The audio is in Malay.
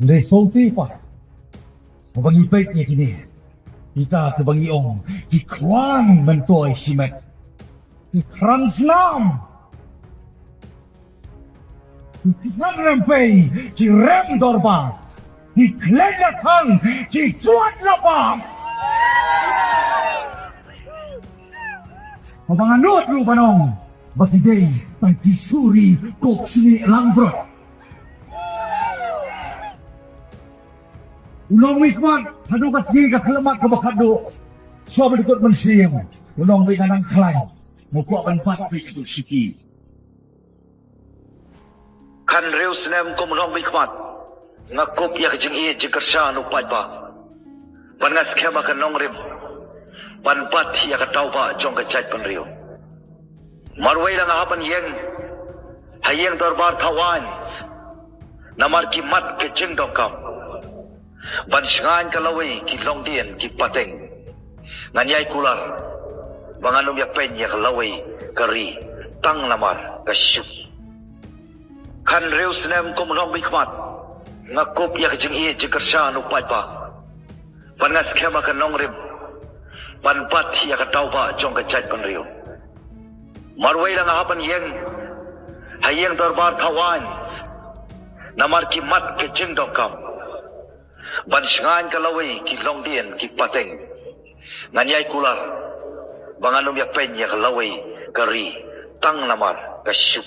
Resulti pa. Mabangipait niya kini. Kita kebangiong ikwan mentoy simet. Transnam. Sanrampay kirem dorba. Iklelatang kicuat lapang. Mabanganot lu panong. Batiday tay kisuri kok sini langbro. Ulong wisman, hadu kasih ka kelemak ke bakado. So berikut mensiyang, ulong wi kanang klay. Mukha kan patpi itu siki. Kan reus nem ko ulong wisman. Ngakup ya kejeng iya jekersa nupai ba. Pan ngaskema kan nongrim. Pan pat ya katau ba jong kecait pan riu. Marway lang hapan yang. Hayang dorbar tawan. Namar kimat kejeng dongkam. Bansingan kalaway ki longdien ki pateng nganyay kular banganum ya penya kalaway kari tang lamar kasyuk kan reus nem ko mulong bikmat ngakup ya kejeng iya jekersa nupai pa panas kema kan nongrim panpat ya katau ba jong kecait pan riu marway lang hapan yang hayang darbar tawan namar kimat kejeng dongkam Bansingan kalaway ki longdien ki pateng nganyay kular banganum ya penya kalaway kari tang lamar kasyuk